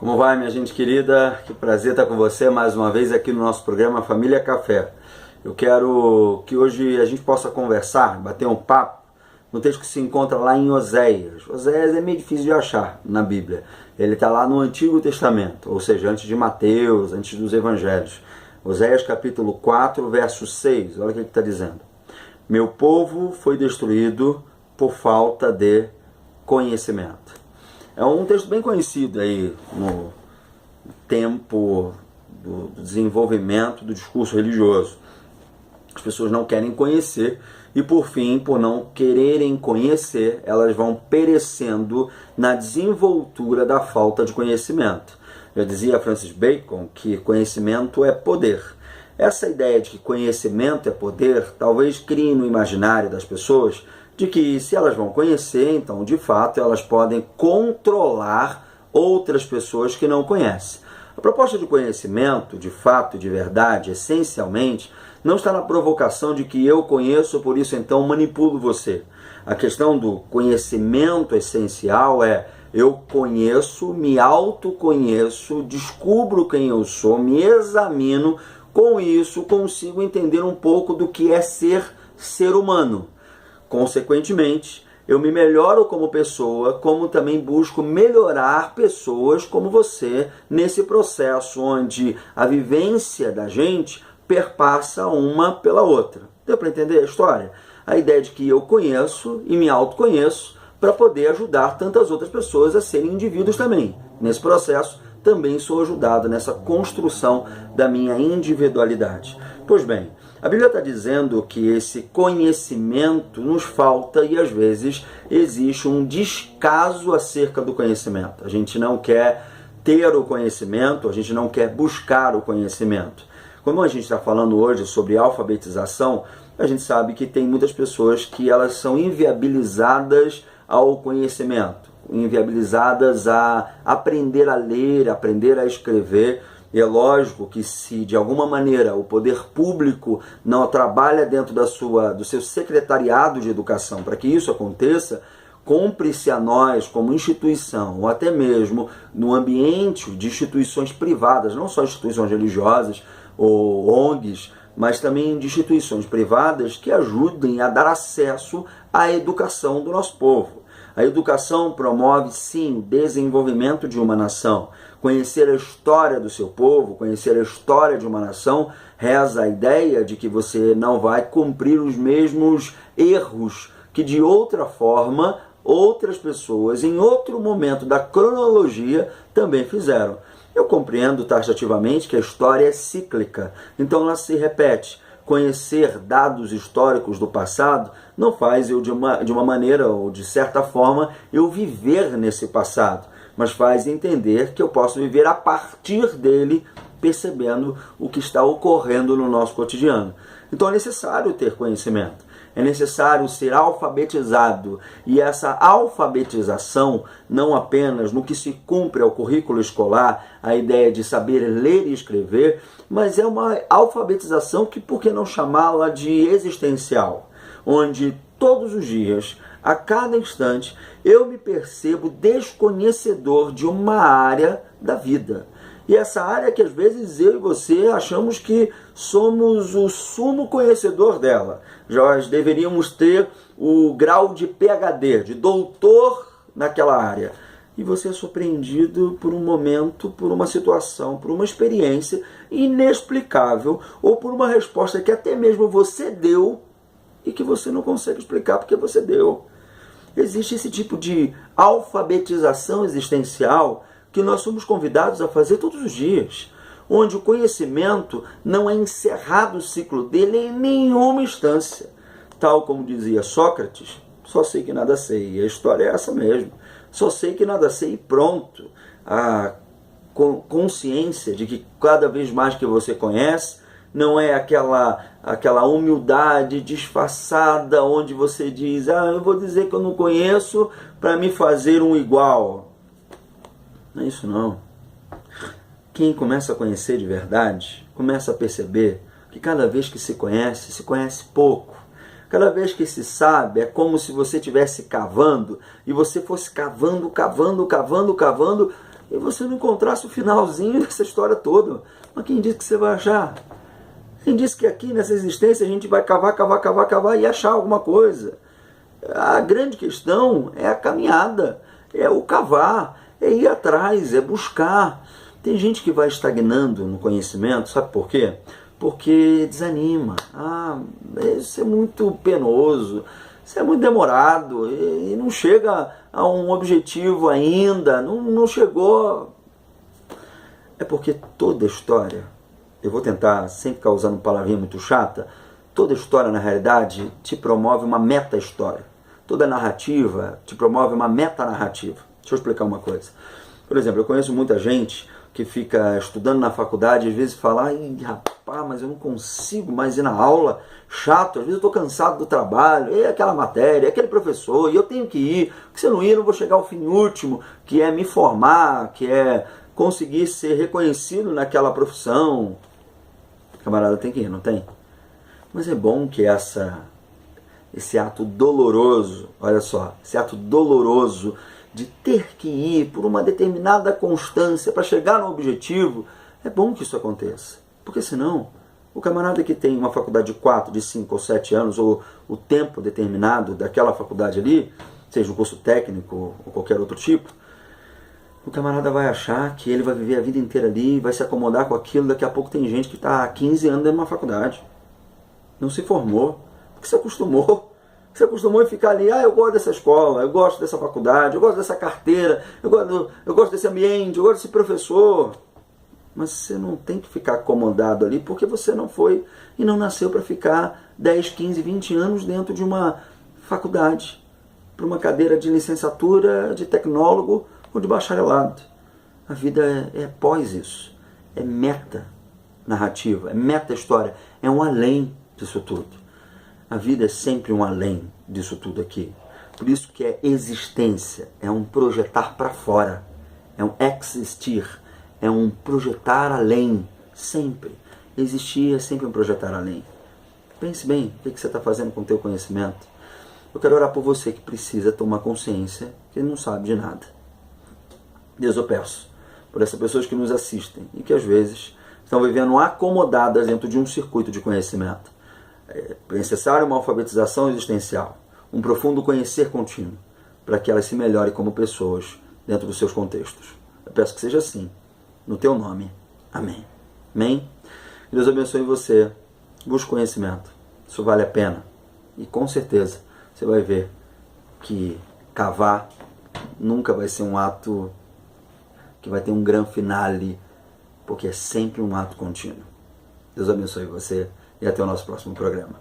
Como vai, minha gente querida? Que prazer estar com você mais uma vez aqui no nosso programa Família Café. Eu quero que hoje a gente possa conversar, bater um papo no texto que se encontra lá em Oséias. Oséias é meio difícil de achar na Bíblia. Ele está lá no Antigo Testamento, ou seja, antes de Mateus, antes dos Evangelhos. Oséias capítulo 4, verso 6. Olha o que ele está dizendo. Meu povo foi destruído por falta de conhecimento. É um texto bem conhecido aí no tempo do desenvolvimento do discurso religioso. As pessoas não querem conhecer e, por fim, por não quererem conhecer, elas vão perecendo na desenvoltura da falta de conhecimento. Já dizia Francis Bacon que conhecimento é poder. Essa ideia de que conhecimento é poder talvez crie no imaginário das pessoas de que se elas vão conhecer, então de fato elas podem controlar outras pessoas que não conhecem. A proposta de conhecimento, de fato e de verdade, essencialmente, não está na provocação de que eu conheço, por isso então manipulo você. A questão do conhecimento essencial é eu conheço, me autoconheço, descubro quem eu sou, me examino, com isso consigo entender um pouco do que é ser humano. Consequentemente, eu me melhoro como pessoa, como também busco melhorar pessoas como você nesse processo onde a vivência da gente perpassa uma pela outra. Deu para entender a história? A ideia de que eu conheço e me autoconheço para poder ajudar tantas outras pessoas a serem indivíduos também. Nesse processo, também sou ajudado nessa construção da minha individualidade. Pois bem, a Bíblia está dizendo que esse conhecimento nos falta e às vezes existe um descaso acerca do conhecimento. A gente não quer ter o conhecimento, a gente não quer buscar o conhecimento. Como a gente está falando hoje sobre alfabetização, a gente sabe que tem muitas pessoas que elas são inviabilizadas ao conhecimento, inviabilizadas a aprender a ler, aprender a escrever. E é lógico que se de alguma maneira o poder público não trabalha dentro do seu secretariado de educação para que isso aconteça, cumpre-se a nós como instituição, ou até mesmo no ambiente de instituições privadas, não só instituições religiosas ou ONGs, mas também de instituições privadas que ajudem a dar acesso à educação do nosso povo. A educação promove, sim, o desenvolvimento de uma nação. Conhecer a história do seu povo, conhecer a história de uma nação, reza a ideia de que você não vai cumprir os mesmos erros que de outra forma outras pessoas em outro momento da cronologia também fizeram. Eu compreendo taxativamente que a história é cíclica, então ela se repete. Conhecer dados históricos do passado não faz eu de uma maneira ou de certa forma eu viver nesse passado, mas faz entender que eu posso viver a partir dele, percebendo o que está ocorrendo no nosso cotidiano. Então é necessário ter conhecimento, é necessário ser alfabetizado, e essa alfabetização não apenas no que se cumpre ao currículo escolar, a ideia de saber ler e escrever, mas é uma alfabetização que, por que não chamá-la de existencial, onde todos os dias, a cada instante, eu me percebo desconhecedor de uma área da vida. E essa área que às vezes eu e você achamos que somos o sumo conhecedor dela. Nós deveríamos ter o grau de PhD, de doutor naquela área. E você é surpreendido por um momento, por uma situação, por uma experiência inexplicável, ou por uma resposta que até mesmo você deu e que você não consegue explicar porque você deu. Existe esse tipo de alfabetização existencial que nós somos convidados a fazer todos os dias, onde o conhecimento não é encerrado o ciclo dele em nenhuma instância. Tal como dizia Sócrates, só sei que nada sei, e a história é essa mesmo. Só sei que nada sei e pronto. A consciência de que cada vez mais que você conhece, não é aquela humildade disfarçada onde você diz, eu vou dizer que eu não conheço para me fazer um igual. Não é isso não. Quem começa a conhecer de verdade, começa a perceber que cada vez que se conhece pouco. Cada vez que se sabe, é como se você estivesse cavando e você fosse cavando, e você não encontrasse o finalzinho dessa história toda. Mas quem disse que você vai achar? Quem disse que aqui nessa existência a gente vai cavar, cavar, cavar, cavar e achar alguma coisa? A grande questão é a caminhada, é o cavar, é ir atrás, é buscar. Tem gente que vai estagnando no conhecimento, sabe por quê? Porque desanima. Isso é muito penoso, isso é muito demorado e não chega a um objetivo ainda, não chegou. É porque toda história, eu vou tentar sempre ficar usando palavrinha muito chata, toda história na realidade te promove uma meta-história. Toda narrativa te promove uma meta-narrativa. Deixa eu explicar uma coisa. Por exemplo, eu conheço muita gente que fica estudando na faculdade, às vezes fala, ai rapaz, mas eu não consigo mais ir na aula, chato, às vezes eu estou cansado do trabalho, é aquela matéria, é aquele professor, e eu tenho que ir, porque se eu não ir eu não vou chegar ao fim último, que é me formar, que é conseguir ser reconhecido naquela profissão. O camarada tem que ir, não tem? Mas é bom que esse ato doloroso, olha só, esse ato doloroso de ter que ir por uma determinada constância para chegar no objetivo, é bom que isso aconteça. Porque senão, o camarada que tem uma faculdade de 4, de 5 ou 7 anos, ou o tempo determinado daquela faculdade ali, seja um curso técnico ou qualquer outro tipo, o camarada vai achar que ele vai viver a vida inteira ali, vai se acomodar com aquilo. Daqui a pouco tem gente que está há 15 anos dentro de uma faculdade, não se formou, porque se acostumou. Você acostumou a ficar ali, eu gosto dessa escola, eu gosto dessa faculdade, eu gosto dessa carteira, eu gosto desse ambiente, eu gosto desse professor. Mas você não tem que ficar acomodado ali, porque você não foi e não nasceu para ficar 10, 15, 20 anos dentro de uma faculdade, para uma cadeira de licenciatura, de tecnólogo ou de bacharelado. A vida é pós isso, é meta narrativa, é meta história, é um além disso tudo. A vida é sempre um além disso tudo aqui. Por isso que é existência, é um projetar para fora, é um existir, é um projetar além, sempre. Existir é sempre um projetar além. Pense bem, o que você está fazendo com o teu conhecimento? Eu quero orar por você que precisa tomar consciência que não sabe de nada. Deus, eu peço por essas pessoas que nos assistem e que às vezes estão vivendo acomodadas dentro de um circuito de conhecimento. É necessário uma alfabetização existencial, um profundo conhecer contínuo, para que elas se melhorem como pessoas dentro dos seus contextos. Eu peço que seja assim, no teu nome. Amém. Amém? Deus abençoe você. Busque conhecimento. Isso vale a pena. E com certeza você vai ver que cavar nunca vai ser um ato que vai ter um grande finale, porque é sempre um ato contínuo. Deus abençoe você. E até o nosso próximo programa.